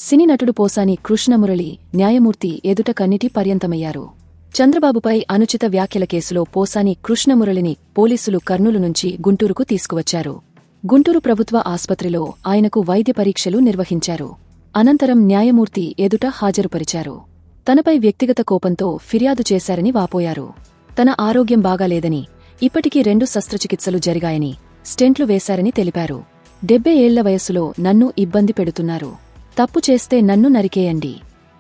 సినీ నటుడు పోసాని కృష్ణమురళి న్యాయమూర్తి ఎదుట కన్నిటి పర్యంతమయ్యారు. చంద్రబాబుపై అనుచిత వ్యాఖ్యల కేసులో పోసాని కృష్ణమురళిని పోలీసులు కర్నూలు నుంచి గుంటూరుకు తీసుకువచ్చారు. గుంటూరు ప్రభుత్వ ఆస్పత్రిలో ఆయనకు వైద్య పరీక్షలు నిర్వహించారు. అనంతరం న్యాయమూర్తి ఎదుట హాజరుపరిచారు. తనపై వ్యక్తిగత కోపంతో ఫిర్యాదు చేశారని వాపోయారు. తన ఆరోగ్యం బాగాలేదని, ఇప్పటికీ 2 శస్త్రచికిత్సలు జరిగాయని, స్టెంట్లు వేశారని తెలిపారు. 70 ఏళ్ల వయస్సులో నన్ను ఇబ్బంది పెడుతున్నారు. తప్పు చేస్తే నన్ను నరికేయండి.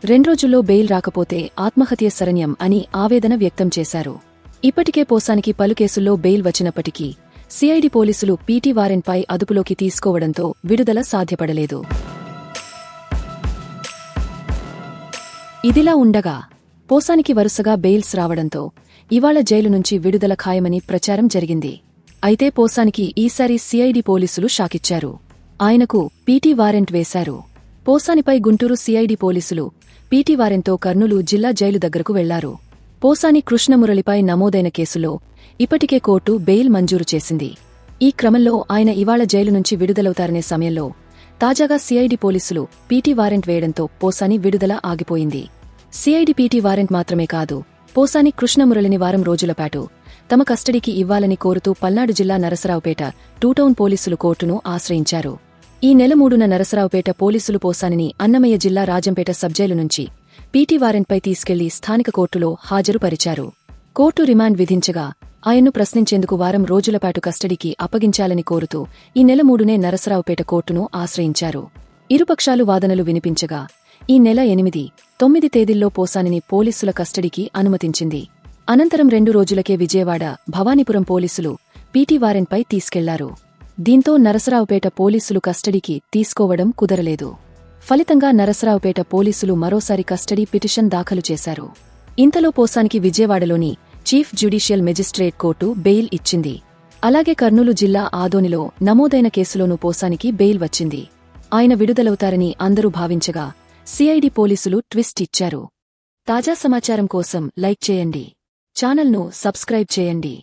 2 రోజుల్లో బెయిల్ రాకపోతే ఆత్మహత్య శరణ్యం అని ఆవేదన వ్యక్తం చేశారు. ఇప్పటికే పోసానికి పలు కేసుల్లో బెయిల్ వచ్చినప్పటికీ సిఐడి పోలీసులు పీటీ వారెంట్పై అదుపులోకి తీసుకోవడంతో విడుదల సాధ్యపడలేదు. ఇదిలా ఉండగా పోసానికి వరుసగా బెయిల్స్ రావడంతో ఇవాళ జైలు నుంచి విడుదల ఖాయమని ప్రచారం జరిగింది. అయితే పోసానికి ఈసారి సిఐడి పోలీసులు షాకిచ్చారు. ఆయనకు పీటీ వారెంట్ వేశారు. పోసానిపై గుంటూరు సిఐడి పోలీసులు పీటీ వారెంట్తో కర్నూలు జిల్లా జైలు దగ్గరకు వెళ్లారు. పోసాని కృష్ణమురళిపై నమోదైన కేసులో ఇప్పటికే కోర్టు బెయిల్ మంజూరు చేసింది. ఈ క్రమంలో ఆయన ఇవాళ జైలు నుంచి విడుదలవుతారనే సమయంలో తాజాగా సిఐడి పోలీసులు పీటీ వారెంట్ వేయడంతో పోసాని విడుదల ఆగిపోయింది. సిఐడి పీటీ వారెంట్ మాత్రమే కాదు, పోసాని కృష్ణమురళిని వారం రోజులపాటు తమ కస్టడీకి ఇవ్వాలని కోరుతూ పల్నాడు జిల్లా నరసరావుపేట టూటౌన్ పోలీసులు కోర్టును ఆశ్రయించారు. ఈ నెల 3న నరసరావుపేట పోలీసులు పోసానిని అన్నమయ్య జిల్లా రాజంపేట సబ్జైలు నుంచి పీటీ వారెంట్పై తీసుకెళ్లి స్థానిక కోర్టులో హాజరుపరిచారు. కోర్టు రిమాండ్ విధించగా ఆయన్ను ప్రశ్నించేందుకు వారం రోజులపాటు కస్టడీకి అప్పగించాలని కోరుతూ ఈ నెల 3నే నరసరావుపేట కోర్టును ఆశ్రయించారు. ఇరుపక్షాలు వాదనలు వినిపించగా ఈ నెల 8, 9 తేదీల్లో పోసానిని పోలీసుల కస్టడీకి అనుమతించింది. అనంతరం 2 రోజులకే విజయవాడ, భవానీపురం పోలీసులు పీటీ వారెంట్పై తీసుకెళ్లారు. దీంతో నరసరావుపేట పోలీసులు కస్టడీకి తీసుకోవడం కుదరలేదు. ఫలితంగా నరసరావుపేట పోలీసులు మరోసారి కస్టడీ పిటిషన్ దాఖలు చేశారు. ఇంతలో పోసానికి విజయవాడలోని chief judicial magistrate court bail ఇచ్చింది. అలాగే కర్నూలు జిల్లా ఆదోనిలో నమోదైన కేసులోనూ పోసానికి బెయిల్ వచ్చింది. ఆయన విడుదలవుతారని అందరూ భావించగా సిఐడి పోలీసులు ట్విస్ట్ ఇచ్చారు. తాజా సమాచారం కోసం లైక్ చేయండి. ఛానల్ను సబ్స్క్రైబ్ చేయండి.